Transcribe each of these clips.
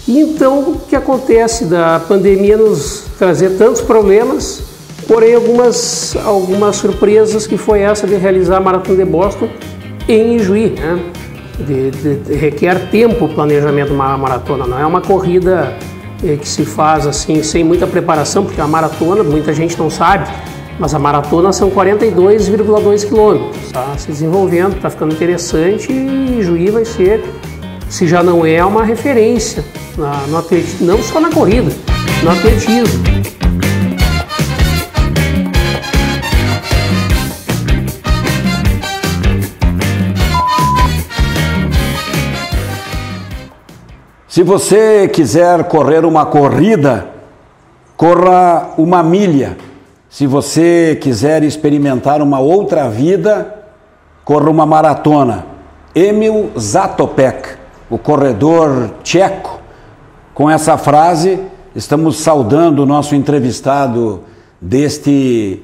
Então, o que acontece da pandemia nos trazer tantos problemas, porém algumas surpresas, que foi essa de realizar a Maratona de Boston em Ijuí, né? Requer tempo o planejamento de uma maratona, não é uma corrida que se faz assim sem muita preparação, porque a maratona, muita gente não sabe, mas a maratona são 42,2 quilômetros, tá se desenvolvendo, está ficando interessante, e Ijuí vai ser, se já não é, uma referência no atletismo, não só na corrida, no atletismo. Se você quiser correr uma corrida, corra uma milha. Se você quiser experimentar uma outra vida, corra uma maratona. Emil Zatopek, o corredor tcheco. Com essa frase, estamos saudando o nosso entrevistado deste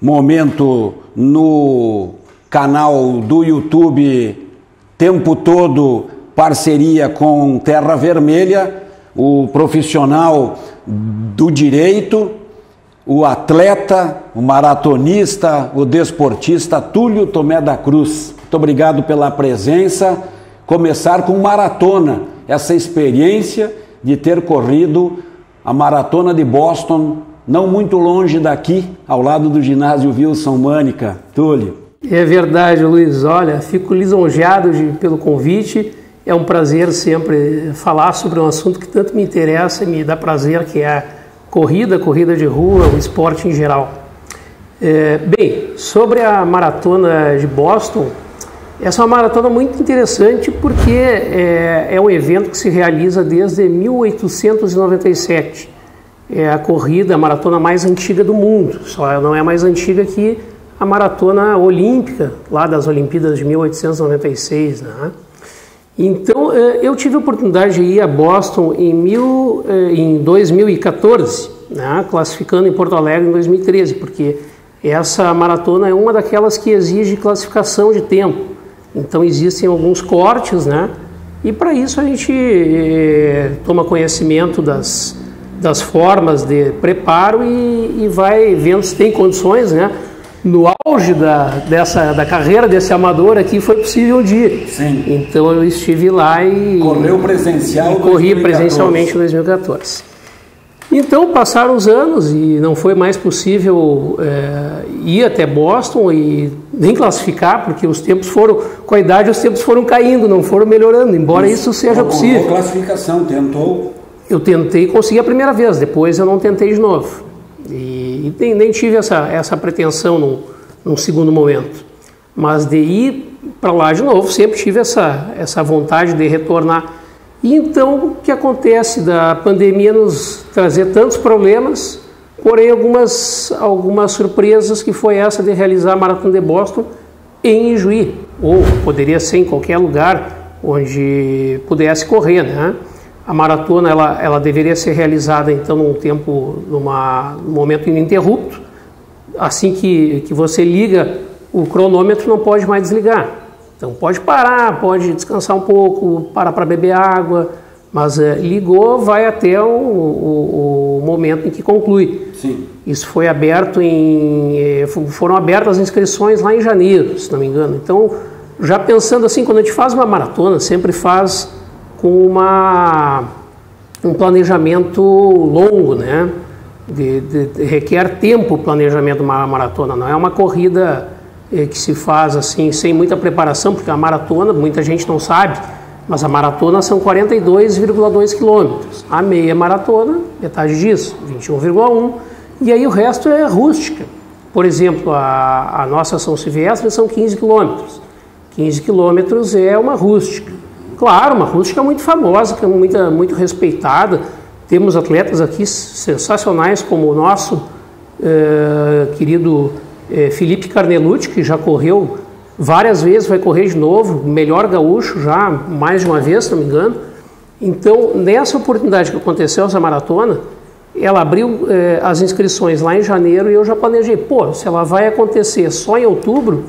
momento no canal do YouTube Tempo Todo, parceria com Terra Vermelha, o profissional do direito, o atleta, o maratonista, o desportista Túlio Tomé da Cruz. Muito obrigado pela presença. Começar com maratona, essa experiência de ter corrido a Maratona de Boston, não muito longe daqui, ao lado do ginásio Wilson Mânica. Túlio. É verdade, Luiz. Olha, fico lisonjeado pelo convite. É um prazer sempre falar sobre um assunto que tanto me interessa e me dá prazer, que é a corrida de rua, o esporte em geral. Bem, sobre a Maratona de Boston, essa é uma maratona muito interessante porque é um evento que se realiza desde 1897. É a corrida, a maratona mais antiga do mundo, só não é mais antiga que a maratona olímpica, lá das Olimpíadas de 1896, né? Então, eu tive a oportunidade de ir a Boston em 2014, né, classificando em Porto Alegre em 2013, porque essa maratona é uma daquelas que exige classificação de tempo. Então, existem alguns cortes, né, e para isso a gente toma conhecimento das formas de preparo e vai vendo se tem condições, né. No auge da carreira desse amador aqui foi possível de ir. Sim. Então eu estive lá e correu presencial, corri presencialmente em 2014. Então passaram os anos e não foi mais possível ir até Boston e nem classificar, porque os tempos foram, com a idade os tempos foram caindo, não foram melhorando, embora isso seja possível. Qual classificação tentou? Eu tentei conseguir a primeira vez, depois eu não tentei de novo. E nem tive essa pretensão num segundo momento, mas de ir para lá de novo, sempre tive essa vontade de retornar. E então, o que acontece da pandemia nos trazer tantos problemas, porém algumas surpresas, que foi essa de realizar a Maratona de Boston em Ijuí, ou poderia ser em qualquer lugar onde pudesse correr, né? A maratona ela deveria ser realizada então num momento ininterrupto. Assim que você liga o cronômetro, não pode mais desligar. Então pode parar, pode descansar um pouco, parar para beber água, mas ligou, vai até o momento em que conclui. Sim. Isso foi aberto foram abertas as inscrições lá em janeiro, se não me engano. Então, já pensando assim, quando a gente faz uma maratona, sempre faz com um planejamento longo, né? Requer tempo o planejamento de uma maratona, não é uma corrida que se faz assim sem muita preparação, porque a maratona, muita gente não sabe, mas a maratona são 42,2 quilômetros. A meia maratona, metade disso, 21,1, e aí o resto é rústica. Por exemplo, a nossa São Silvestre são 15 quilômetros. 15 quilômetros é uma rústica. Claro, uma rústica muito famosa, que é muito respeitada. Temos atletas aqui sensacionais, como o nosso querido Felipe Carnelucci, que já correu várias vezes, vai correr de novo, melhor gaúcho já, mais de uma vez, se não me engano. Então, nessa oportunidade que aconteceu essa maratona, ela abriu as inscrições lá em janeiro e eu já planejei, se ela vai acontecer só em outubro,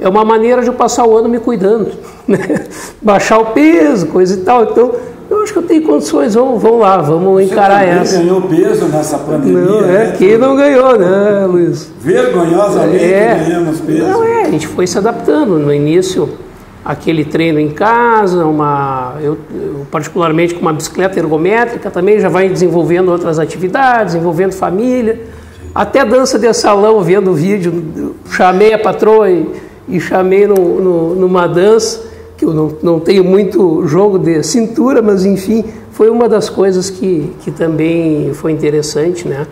é uma maneira de eu passar o ano me cuidando, né? Baixar o peso, coisa e tal. Então, Eu acho que eu tenho condições, vamos lá, vamos encarar essa. Você ganhou peso nessa pandemia. Não, né? quem não ganhou, né, Luiz? Vergonhosamente ganhamos peso. Não, a gente foi se adaptando. No início, aquele treino em casa, eu particularmente com uma bicicleta ergométrica, também já vai desenvolvendo outras atividades, envolvendo família, até dança de salão, vendo o vídeo, chamei a patroa e chamei numa dança, que eu não tenho muito jogo de cintura, mas enfim, foi uma das coisas que também foi interessante, né?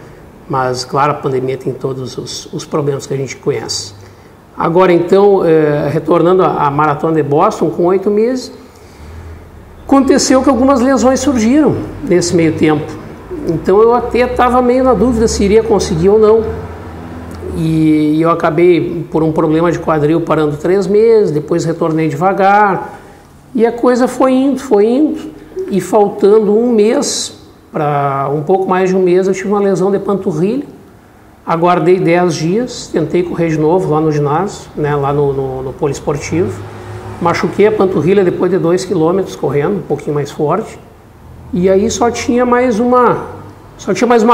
Mas, claro, a pandemia tem todos os problemas que a gente conhece. Agora, então, retornando à Maratona de Boston, com 8 meses, aconteceu que algumas lesões surgiram nesse meio tempo. Então, eu até estava meio na dúvida se iria conseguir ou não. E eu acabei, por um problema de quadril, parando 3 meses, depois retornei devagar. E a coisa foi indo, e faltando um mês, para um pouco mais de um mês, eu tive uma lesão de panturrilha. Aguardei 10 dias, tentei correr de novo lá no ginásio, né, lá no poliesportivo. Machuquei a panturrilha depois de 2 km correndo, um pouquinho mais forte. E aí só tinha mais uma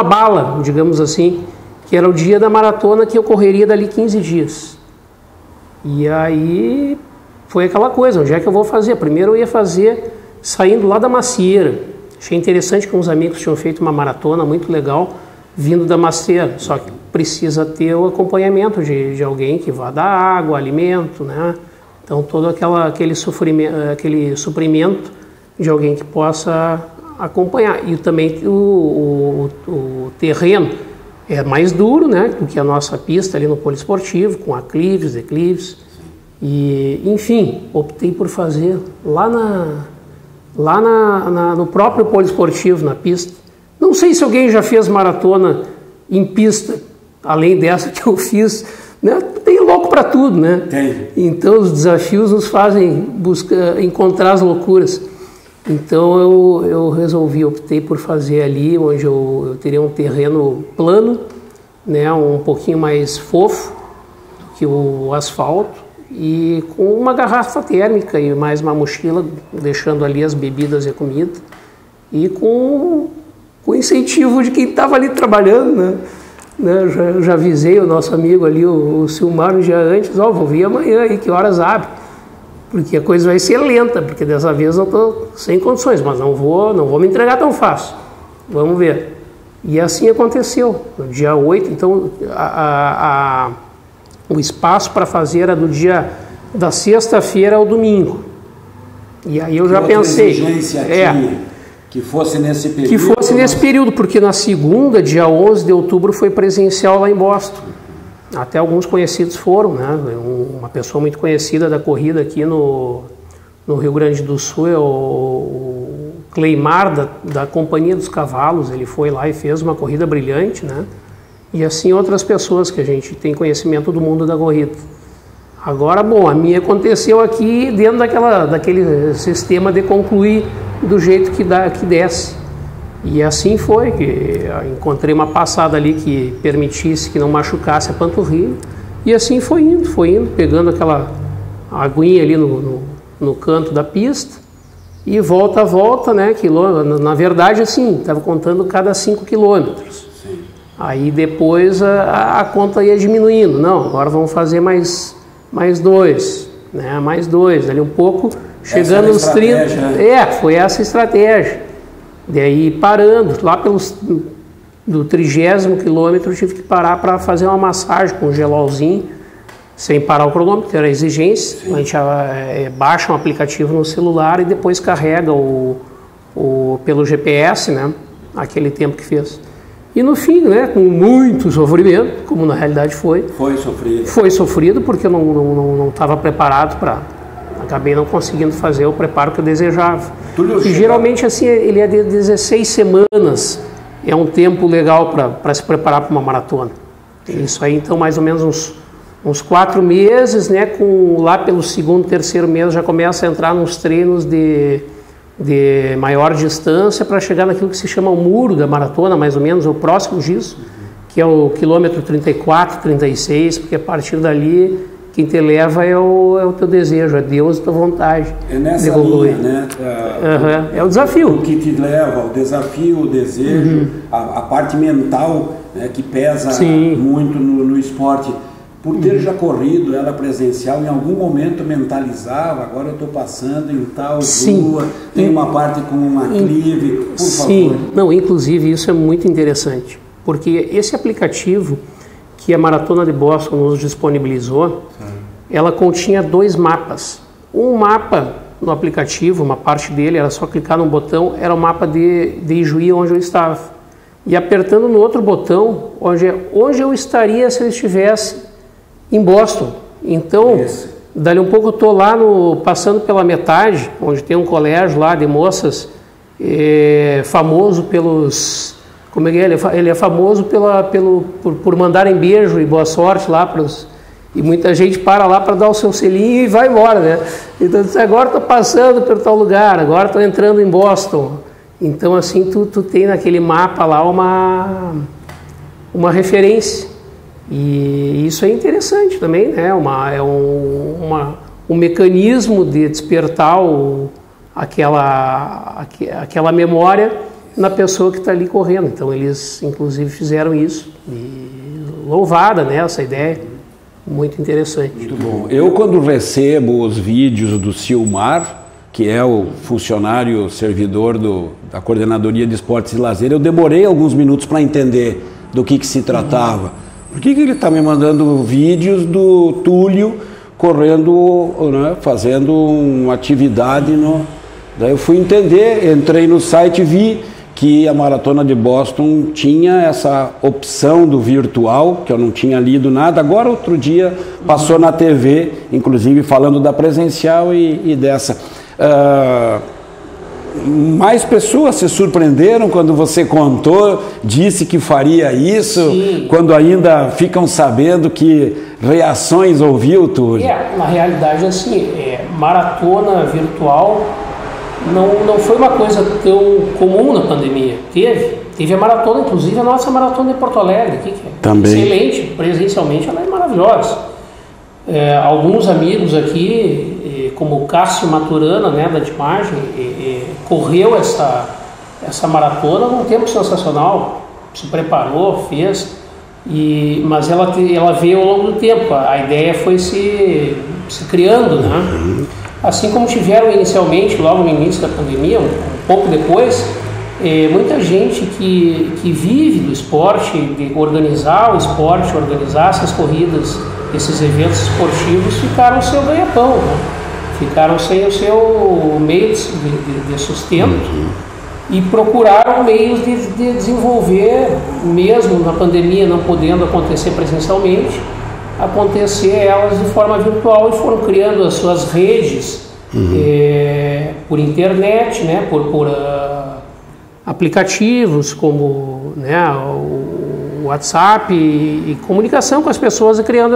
bala, digamos assim, que era o dia da maratona, que eu correria dali 15 dias. E aí foi aquela coisa, onde é que eu vou fazer? Primeiro eu ia fazer saindo lá da Macieira. Achei interessante que uns amigos tinham feito uma maratona muito legal, vindo da Macieira, só que precisa ter o acompanhamento de alguém que vá dar água, alimento, né? Então todo aquele suprimento de alguém que possa acompanhar. E também o terreno é mais duro, né, do que a nossa pista ali no poliesportivo, com aclives, declives. E, enfim, optei por fazer lá no próprio poliesportivo, na pista. Não sei se alguém já fez maratona em pista, além dessa que eu fiz, né? Tem louco para tudo, né? Tem. Então os desafios nos fazem encontrar as loucuras. Então eu optei por fazer ali, onde eu teria um terreno plano, né, um pouquinho mais fofo do que o asfalto, e com uma garrafa térmica e mais uma mochila, deixando ali as bebidas e a comida, e com o incentivo de quem estava ali trabalhando, né? Já avisei o nosso amigo ali, o Silmar, um dia antes, vou vir amanhã aí, que horas abre? Porque a coisa vai ser lenta, porque dessa vez eu estou sem condições, mas não vou me entregar tão fácil. Vamos ver. E assim aconteceu. No dia 8, então, o espaço para fazer era do dia da sexta-feira ao domingo. E aí eu já pensei... Que fosse nesse período? Que fosse nesse período, porque na segunda, dia 11 de outubro, foi presencial lá em Boston. Até alguns conhecidos foram, né? Uma pessoa muito conhecida da corrida aqui no Rio Grande do Sul é o Cleimar, da Companhia dos Cavalos. Ele foi lá e fez uma corrida brilhante, né? E assim outras pessoas que a gente tem conhecimento do mundo da corrida. Agora, bom, a minha aconteceu aqui dentro daquele sistema de concluir do jeito que desse. E assim foi, que encontrei uma passada ali que permitisse que não machucasse a panturrilha. E assim foi indo, pegando aquela aguinha ali no canto da pista. E volta a volta, né? Na verdade, assim, estava contando cada 5 quilômetros. Aí depois a conta ia diminuindo. Não, agora vamos fazer mais 2, né? Mais 2, ali um pouco, chegando nos 30. Né? Foi essa a estratégia. Daí parando, lá do 30º quilômetro, eu tive que parar para fazer uma massagem com um gelolzinho, sem parar o cronômetro, que era a exigência. Sim. A gente baixa um aplicativo no celular e depois carrega pelo GPS, né, aquele tempo que fez. E no fim, né, com muito sofrimento, como na realidade foi. Foi sofrido. Foi sofrido porque eu não estava preparado acabei não conseguindo fazer o preparo que eu desejava. E geralmente assim, ele é de 16 semanas, é um tempo legal para se preparar para uma maratona. Isso aí, então, mais ou menos uns 4 meses, né, lá pelo 2º, 3º mês já começa a entrar nos treinos de maior distância para chegar naquilo que se chama o muro da maratona, mais ou menos, ou próximo disso, que é o quilômetro 34, 36, porque a partir dali quem te leva é o teu desejo, é Deus, a tua vontade. É nessa linha, né? É o desafio. O que te leva, o desafio, o desejo, a parte mental, né, que pesa muito no esporte. Por ter já corrido ela presencial, em algum momento mentalizava, agora eu estou passando em tal rua, tem uma parte com um aclive, por favor. Não, inclusive isso é muito interessante, porque esse aplicativo que a Maratona de Boston nos disponibilizou, ela continha 2 mapas. Um mapa no aplicativo, uma parte dele, era só clicar num botão, era o mapa de Ijuí, onde eu estava. E apertando no outro botão, onde eu estaria se eu estivesse em Boston. Então, dali um pouco eu estou lá passando pela metade, onde tem um colégio lá de moças, famoso pelos... Como é que é? Ele é famoso por mandarem beijo e boa sorte lá para os... E muita gente para lá para dar o seu selinho e vai embora, né? Então, agora estou passando por tal lugar, agora estou entrando em Boston. Então, assim, tu tem naquele mapa lá uma referência. E isso é interessante também, né? Um mecanismo de despertar aquela memória na pessoa que está ali correndo. Então eles inclusive fizeram isso, e louvada, né, essa ideia, muito interessante. Muito bom. Eu, quando recebo os vídeos do Silmar, que é o funcionário servidor da Coordenadoria de Esportes e Lazer, eu demorei alguns minutos para entender do que se tratava. Por que ele está me mandando vídeos do Túlio correndo, né, fazendo uma atividade? Daí eu fui entender, entrei no site e vi que a Maratona de Boston tinha essa opção do virtual, que eu não tinha lido nada. Agora, outro dia, passou na TV, inclusive falando da presencial e dessa. Mais pessoas se surpreenderam quando você contou, disse que faria isso, quando ainda ficam sabendo que reações ouviu, Túlio? Na realidade, assim, maratona virtual não foi uma coisa tão comum na pandemia. Teve a maratona, inclusive a nossa maratona de Porto Alegre, que é também excelente, presencialmente ela é maravilhosa. Alguns amigos aqui, como o Cássio Maturana, né, da Timagem, correu essa maratona num tempo sensacional, se preparou, fez, mas ela veio ao longo do tempo, a ideia foi se criando, né? Assim como tiveram inicialmente, logo no início da pandemia, um pouco depois, muita gente que vive do esporte, de organizar o esporte, organizar essas corridas, esses eventos esportivos, ficaram sem o ganha-pão, né? Ficaram sem o seu meio de sustento e procuraram meios de desenvolver, mesmo na pandemia não podendo acontecer presencialmente, acontecer elas de forma virtual, e foram criando as suas redes por internet, né, por aplicativos como, né, o WhatsApp e comunicação com as pessoas, e criando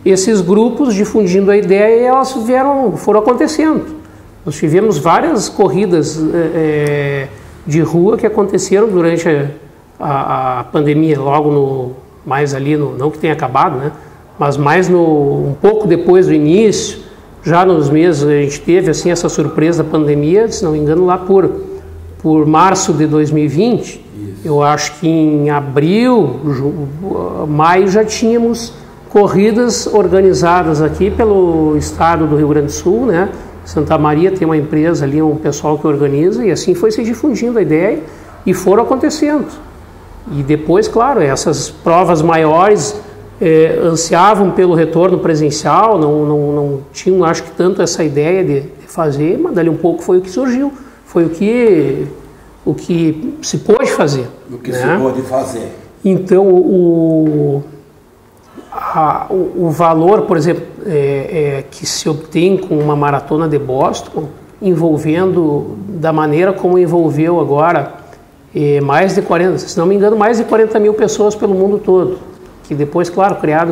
esses grupos, difundindo a ideia, e elas foram acontecendo. Nós tivemos várias corridas de rua que aconteceram durante a pandemia, logo mais ali, não que tenha acabado, né? Mas mais um pouco depois do início, já nos meses, a gente teve assim essa surpresa da pandemia, se não me engano, lá por março de 2020, isso. Eu acho que em abril, maio, já tínhamos corridas organizadas aqui pelo estado do Rio Grande do Sul, né? Santa Maria tem uma empresa ali, um pessoal que organiza, e assim foi se difundindo a ideia e foram acontecendo. E depois, claro, essas provas maiores ansiavam pelo retorno presencial, não tinham, acho que, tanto essa ideia de fazer, mas dali um pouco foi o que surgiu, foi o que se pôde fazer. O que se pôde fazer. Então, o valor, por exemplo, que se obtém com uma maratona de Boston, envolvendo da maneira como envolveu agora mais de 40, se não me engano, mais de 40 mil pessoas pelo mundo todo. Que depois, claro, criado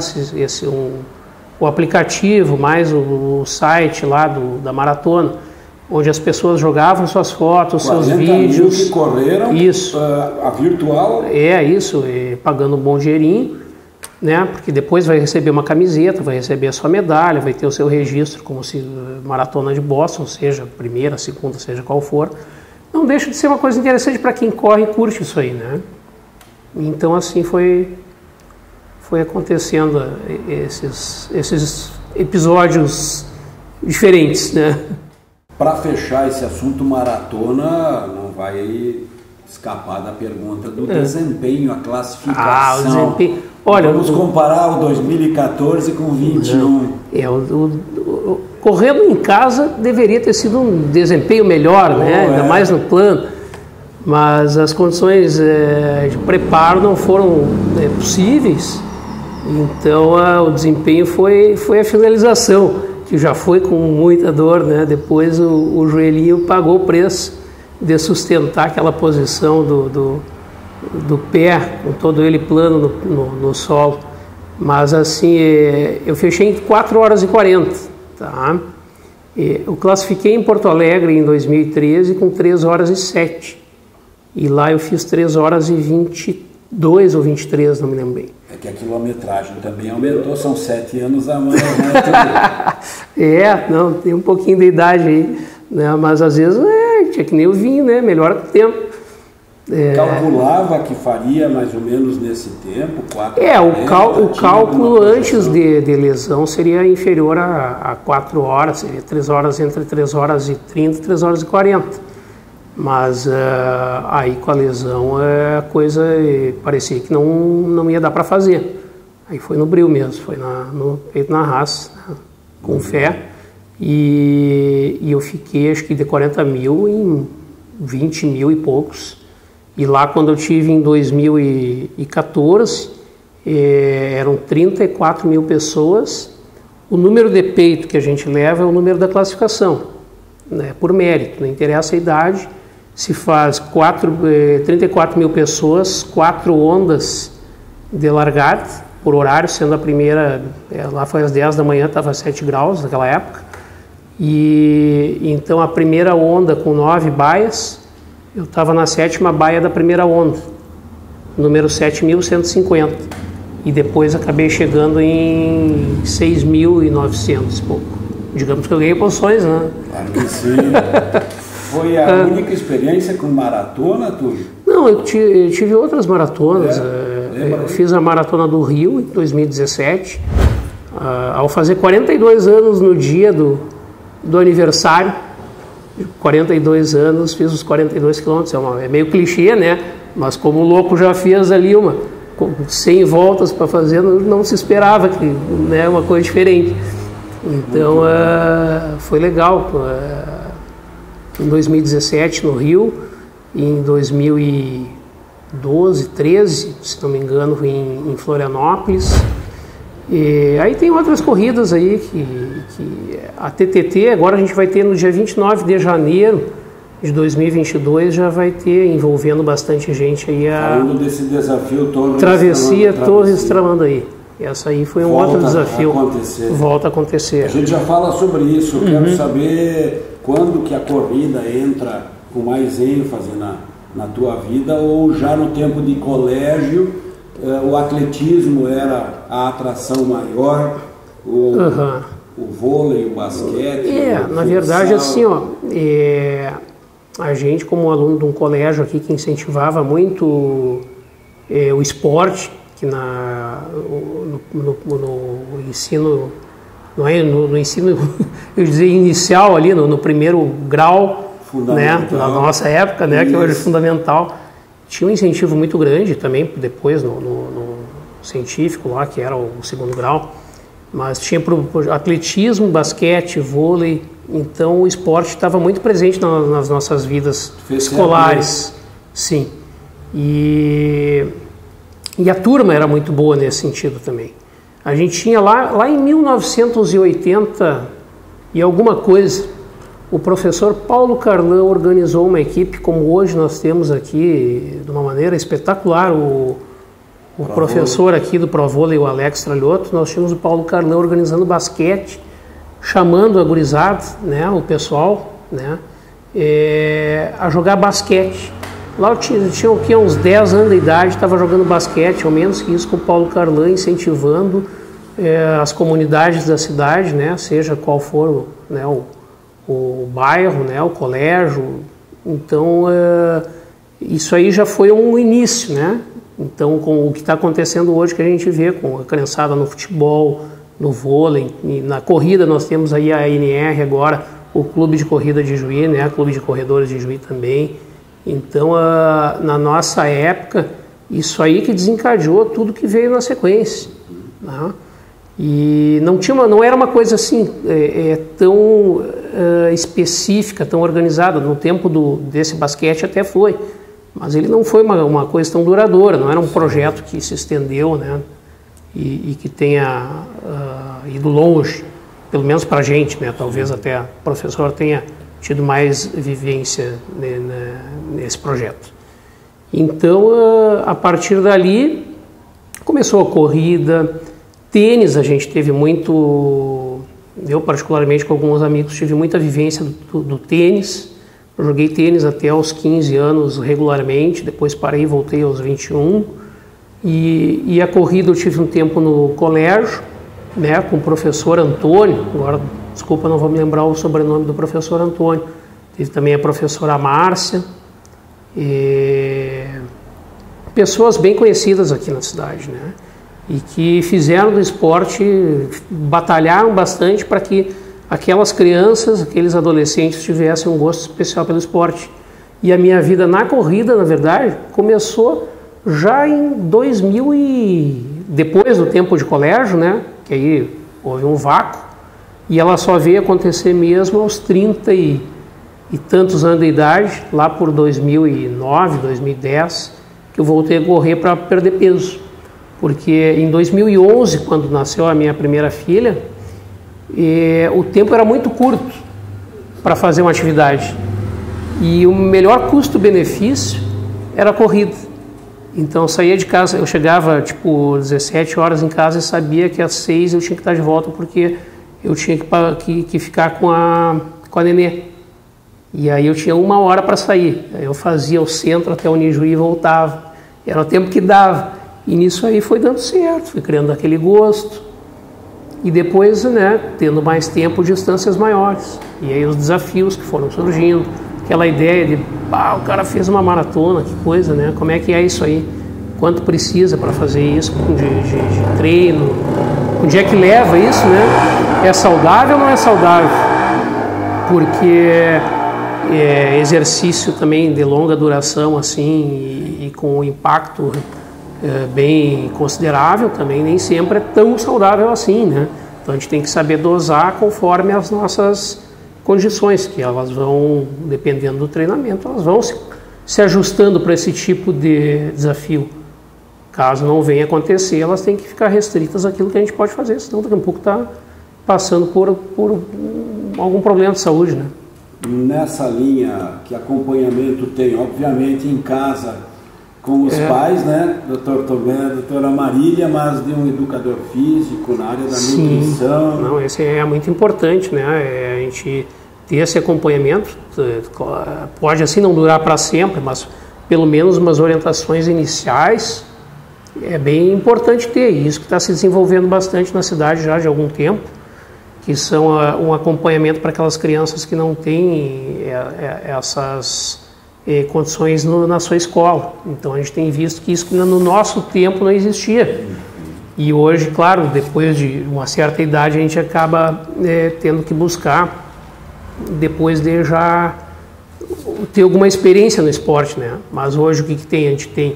o aplicativo, mais o site lá da maratona, onde as pessoas jogavam suas fotos, seus vídeos. Mil que correram, isso. A virtual. Isso, pagando um bom dinheirinho. né? Porque depois vai receber uma camiseta, vai receber a sua medalha, vai ter o seu registro como se maratona de Boston, seja primeira, segunda, seja qual for. Não deixa de ser uma coisa interessante para quem corre e curte isso aí, né? Então assim foi acontecendo esses episódios diferentes, né? Para fechar esse assunto maratona, não vai escapar da pergunta do desempenho, a classificação. O desempenho. Olha, vamos comparar o 2014 com 21. Correndo em casa deveria ter sido um desempenho melhor, né? Ainda mais no plano. Mas as condições de preparo não foram possíveis. Então o desempenho foi a finalização, que já foi com muita dor, né? Depois o joelhinho pagou o preço de sustentar aquela posição do pé, com todo ele plano no solo. Mas assim, eu fechei em 4 horas e 40, tá? Eu classifiquei em Porto Alegre em 2013 com 3 horas e 7. E lá eu fiz 3 horas e 22 ou 23, não me lembro bem. É que a quilometragem também aumentou, são 7 anos a mais, né? Não, tem um pouquinho de idade aí, né? Mas às vezes tinha que nem o vinho, né? Melhora com o tempo. Calculava que faria mais ou menos nesse tempo? 4 o cálculo antes de lesão seria inferior a 4 horas, seria 3 horas, entre 3 horas e 30 e 3 horas e 40. Mas aí com a lesão a coisa parecia que não ia dar para fazer. Aí foi no breu mesmo, foi feito na raça, né, com fé. E eu fiquei acho que de 40 mil em 20 mil e poucos. E lá quando eu tive em 2014, eram 34 mil pessoas. O número de peito que a gente leva é o número da classificação, né, por mérito, não interessa a idade. Se faz 34 mil pessoas, 4 ondas de largada por horário, sendo a primeira, lá foi às 10 da manhã, estava 7 graus naquela época. E então a primeira onda com 9 baias, eu estava na 7ª baia da primeira onda, número 7.150. E depois acabei chegando em 6.900 e pouco. Digamos que eu ganhei posições, né? Claro que sim. Foi a única experiência com maratona, Túlio? Não, eu tive outras maratonas. Eu fiz a Maratona do Rio em 2017. Ao fazer 42 anos no dia do aniversário, 42 anos, fiz os 42 quilômetros. É meio clichê, né? Mas como o louco já fez ali com 100 voltas para fazer, não se esperava que, né, uma coisa diferente. Então foi legal. Em 2017 no Rio, e em 2012, 13, se não me engano, em Florianópolis. E aí tem outras corridas aí que a TTT agora a gente vai ter no dia 29 de janeiro de 2022, já vai ter envolvendo bastante gente aí falando desse desafio Travessia Torres Tramandaí. Essa aí foi outro desafio. Volta a acontecer. A gente já fala sobre isso. Quero saber quando que a corrida entra com mais ênfase na tua vida, ou já no tempo de colégio o atletismo era a atração maior, o vôlei, o basquete. Na verdade, assim, a gente como aluno de um colégio aqui que incentivava muito o esporte, que no ensino, no ensino, eu dizer, inicial ali, no primeiro grau, né, na nossa época, né, que hoje é fundamental, tinha um incentivo muito grande também, depois no científico lá, que era o segundo grau, mas tinha pro atletismo, basquete, vôlei, então o esporte estava muito presente nas nossas vidas escolares, sim, e a turma era muito boa nesse sentido também. A gente tinha lá em 1980 e alguma coisa, o professor Paulo Carlão organizou uma equipe, como hoje nós temos aqui, de uma maneira espetacular, o professor aqui do Provôlei, o Alex Tralhoto, nós tínhamos o Paulo Carlão organizando basquete, chamando a gurizada, né, o pessoal, né, a jogar basquete. Lá eu tinha uns 10 anos de idade, estava jogando basquete, ao menos que isso, com o Paulo Carlan, incentivando as comunidades da cidade, né, seja qual for, né, o bairro, né, o colégio. Então, isso aí já foi um início, né? Então, com o que está acontecendo hoje, que a gente vê com a criançada no futebol, no vôlei, e na corrida nós temos aí a ANR agora, o Clube de Corrida de Juí, né, o Clube de Corredores de Juí também. Então, na nossa época, isso aí que desencadeou tudo que veio na sequência, né? E não era uma coisa assim tão específica, tão organizada. No tempo desse basquete até foi, mas ele não foi uma coisa tão duradoura, não era um projeto que se estendeu, né, e que tenha ido longe, pelo menos para a gente, né? Talvez até o professor tenha tido mais vivência nesse projeto. Então, a partir dali, começou a corrida. Tênis, a gente teve muito, eu particularmente com alguns amigos, tive muita vivência do tênis. Eu joguei tênis até aos 15 anos regularmente, depois parei e voltei aos 21. E a corrida eu tive um tempo no colégio, né, com o professor Antônio. Agora, desculpa, não vou me lembrar o sobrenome do professor Antônio. Teve também a professora Márcia. Pessoas bem conhecidas aqui na cidade, né? E que fizeram do esporte, batalharam bastante para que aquelas crianças, aqueles adolescentes tivessem um gosto especial pelo esporte. E a minha vida na corrida, na verdade, começou já em 2000 depois do tempo de colégio, né? Que aí houve um vácuo, e ela só veio acontecer mesmo aos 30 e tantos anos de idade, lá por 2009, 2010, que eu voltei a correr para perder peso. Porque em 2011, quando nasceu a minha primeira filha, o tempo era muito curto para fazer uma atividade. E o melhor custo-benefício era a corrida. Então eu saía de casa, eu chegava tipo 17 horas em casa e sabia que às 6 eu tinha que estar de volta, porque eu tinha que ficar com a nenê. E aí eu tinha 1 hora para sair. Eu fazia o centro até o Unijuí e voltava. Era o tempo que dava. E nisso aí foi dando certo, fui criando aquele gosto. E depois, né, tendo mais tempo, distâncias maiores. E aí os desafios que foram surgindo. Aquela ideia de, o cara fez uma maratona, que coisa, né? Como é que é isso aí? Quanto precisa para fazer isso de treino? Onde é que leva isso, né? É saudável ou não é saudável? Porque exercício também de longa duração, assim, e com um impacto bem considerável também, nem sempre é tão saudável assim, né? Então a gente tem que saber dosar conforme as nossas condições, que elas vão, dependendo do treinamento, elas vão se ajustando para esse tipo de desafio. Caso não venha acontecer, elas têm que ficar restritas àquilo que a gente pode fazer, senão daqui a pouco está passando por algum problema de saúde, né? Nessa linha, que acompanhamento tem, obviamente, em casa, com os pais, né, doutor Tomé, doutora Marília, mas de um educador físico na área da nutrição. Não, esse é muito importante, né, a gente ter esse acompanhamento. Pode assim não durar para sempre, mas pelo menos umas orientações iniciais é bem importante ter. E isso que está se desenvolvendo bastante na cidade já de algum tempo, que são um acompanhamento para aquelas crianças que não têm essas condições na sua escola. Então a gente tem visto que isso no nosso tempo não existia. E hoje, claro, depois de uma certa idade, a gente acaba tendo que buscar, depois de já ter alguma experiência no esporte, né? Mas hoje o que tem? A gente tem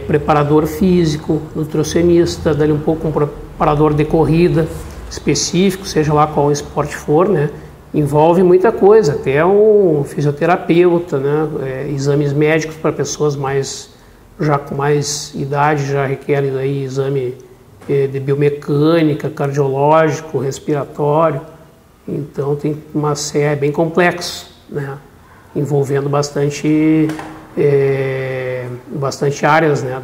preparador físico, nutricionista, dali um pouco um preparador de corrida específico, seja lá qual esporte for, né? Envolve muita coisa, até um fisioterapeuta, né? Exames médicos para pessoas já com mais idade, já requerem aí exame de biomecânica, cardiológico, respiratório. Então tem uma série bem complexo, né? Envolvendo bastante áreas, né?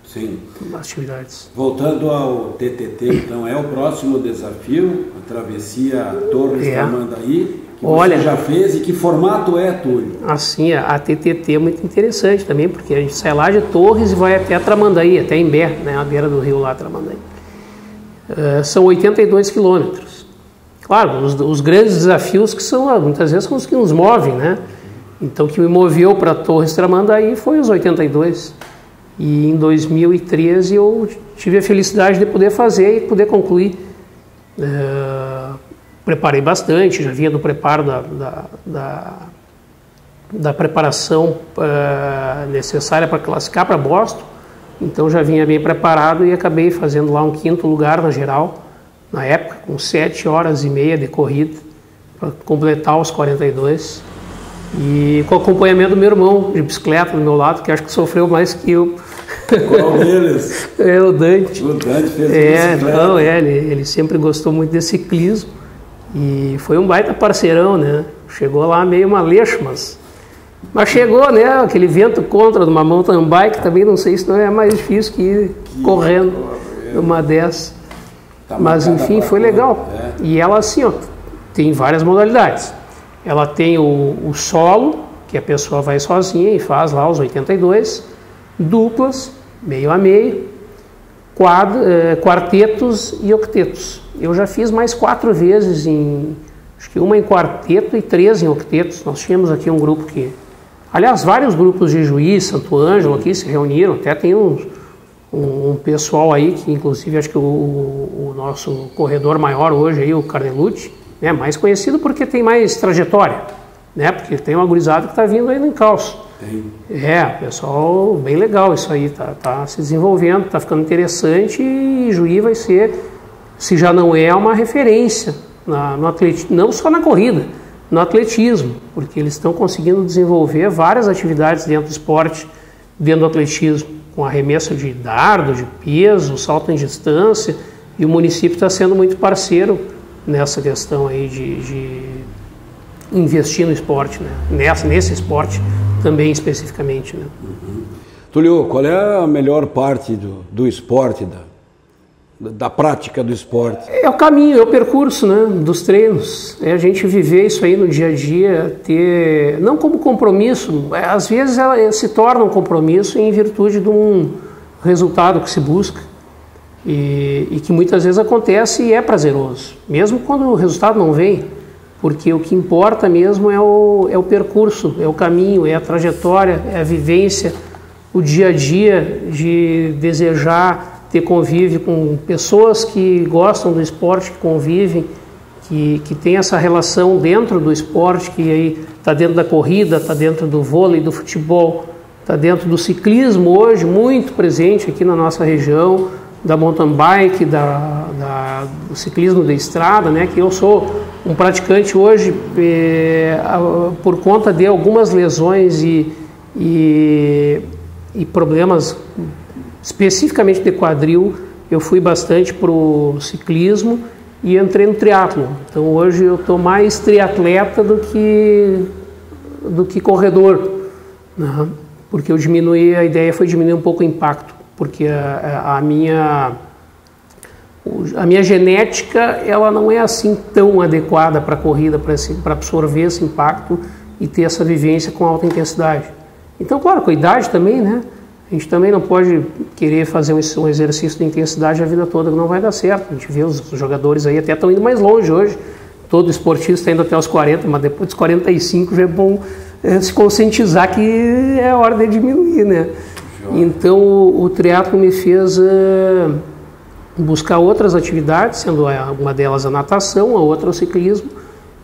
Sim. Das atividades. Voltando ao TTT, então é o próximo desafio, a travessia Torres Tamandaí. que você já fez e que formato é, Túlio? Assim, a TTT é muito interessante também, porque a gente sai lá de Torres e vai até Tramandaí, até Imbé, né, à beira do rio lá, Tramandaí. São 82 quilômetros. Claro, os grandes desafios que são, muitas vezes, são os que nos movem, né? Então, o que me moveu para Torres Tramandaí foi os 82. E em 2013 eu tive a felicidade de poder fazer e poder concluir. Preparei bastante, já vinha do preparo da preparação necessária para classificar para Boston. Então já vinha bem preparado e acabei fazendo lá um 5º lugar na geral, na época, com 7 horas e meia de corrida, para completar os 42. E com o acompanhamento do meu irmão de bicicleta do meu lado, que acho que sofreu mais que eu. Qual deles? É o Dante. O Dante fez bicicleta. Ele sempre gostou muito de ciclismo e foi um baita parceirão, né? Chegou lá meio maleixo, mas chegou, né? Aquele vento contra de uma mountain bike também, não sei se não é mais difícil que ir correndo numa dessas. Tá, mas enfim, foi legal. E ela assim, ó, tem várias modalidades. Ela tem o solo, que a pessoa vai sozinha e faz lá os 82, duplas, meio a meio, quartetos e octetos. Eu já fiz mais 4 vezes, acho que uma em quarteto e 3 em octetos. Nós tínhamos aqui um grupo que... Aliás, vários grupos de Juiz, Santo Ângelo aqui se reuniram, até tem um pessoal aí, que inclusive acho que o nosso corredor maior hoje, aí, o Carnelucci, né, mais conhecido porque tem mais trajetória, né, porque tem uma gurizada que está vindo aí no encalço. Pessoal, bem legal isso aí, tá se desenvolvendo, está ficando interessante e Juí vai ser, se já não é, uma referência no atletismo, não só na corrida, no atletismo, porque eles estão conseguindo desenvolver várias atividades dentro do esporte, dentro do atletismo, com arremesso de dardo, de peso, salto em distância, e o município está sendo muito parceiro nessa questão aí de investir no esporte, né? Nesse esporte também especificamente, né? Túlio, qual é a melhor parte do esporte, da prática do esporte? É o caminho, é o percurso, né, dos treinos. É a gente viver isso aí no dia a dia, ter, não como compromisso, às vezes ela se torna um compromisso em virtude de um resultado que se busca. E que muitas vezes acontece e é prazeroso, mesmo quando o resultado não vem, porque o que importa mesmo é o percurso, é o caminho, é a trajetória, é a vivência, o dia a dia de desejar ter convívio com pessoas que gostam do esporte, que convivem, que tem essa relação dentro do esporte, que aí está dentro da corrida, está dentro do vôlei, do futebol, está dentro do ciclismo hoje, muito presente aqui na nossa região, da mountain bike, do ciclismo de estrada, né? Que eu sou um praticante hoje por conta de algumas lesões e problemas especificamente de quadril. Eu fui bastante para o ciclismo e entrei no triatlo. Então hoje eu estou mais triatleta do que corredor, né? Porque a ideia foi diminuir um pouco o impacto, porque a minha genética ela não é assim tão adequada para a corrida, para absorver esse impacto e ter essa vivência com alta intensidade. Então, claro, com a idade também, né? A gente também não pode querer fazer um exercício de intensidade a vida toda, que não vai dar certo. A gente vê os jogadores aí até estão indo mais longe hoje. Todo esportista está indo até os 40, mas depois dos 45 já é bom se conscientizar que é hora de diminuir, né? Então o triatlo me fez buscar outras atividades, sendo uma delas a natação, a outra o ciclismo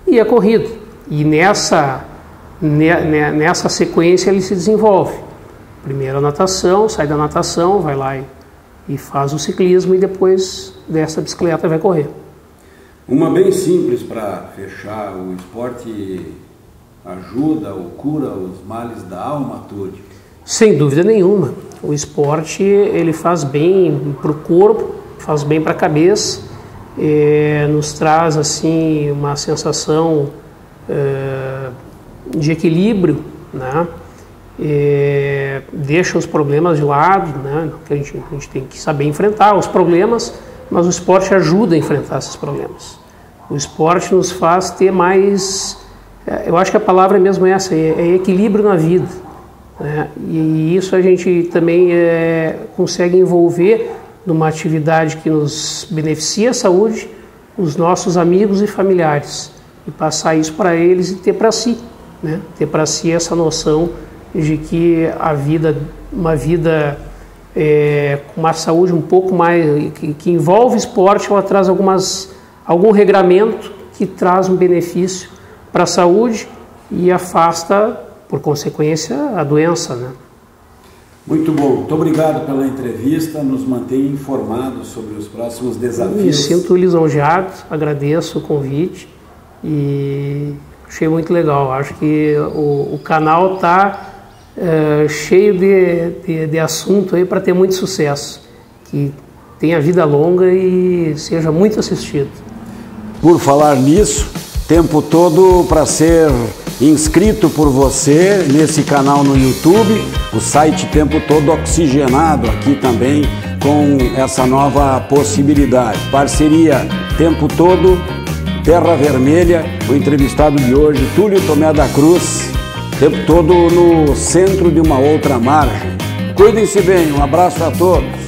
e a corrida. E nessa sequência ele se desenvolve. Primeiro a natação, sai da natação, vai lá e faz o ciclismo e depois dessa bicicleta vai correr. Uma bem simples para fechar: o esporte ajuda ou cura os males da alma, Túlio? Sem dúvida nenhuma. O esporte ele faz bem para o corpo, faz bem para a cabeça, nos traz assim uma sensação de equilíbrio, né? Deixa os problemas de lado, né? A gente tem que saber enfrentar os problemas, mas o esporte ajuda a enfrentar esses problemas. O esporte nos faz ter mais eu acho que a palavra mesmo é essa, é equilíbrio na vida, né? E isso a gente também consegue envolver numa atividade que nos beneficia a saúde, os nossos amigos e familiares, e passar isso para eles e ter para si, né? Ter para si essa noção de que a vida, uma vida com uma saúde um pouco mais, que envolve esporte, ela traz algum regramento que traz um benefício para a saúde e afasta, por consequência, a doença, né? Muito bom, muito obrigado pela entrevista, nos mantém informados sobre os próximos desafios. Me sinto lisonjeado, agradeço o convite e achei muito legal. Acho que o canal está cheio de assunto aí para ter muito sucesso, que tenha vida longa e seja muito assistido. Por falar nisso, tempo todo para ser inscrito por você nesse canal no YouTube, o site Tempo Todo oxigenado aqui também com essa nova possibilidade. Parceria Tempo Todo, Terra Vermelha, o entrevistado de hoje, Túlio Tomé da Cruz, Tempo Todo no centro de uma outra margem. Cuidem-se bem, um abraço a todos.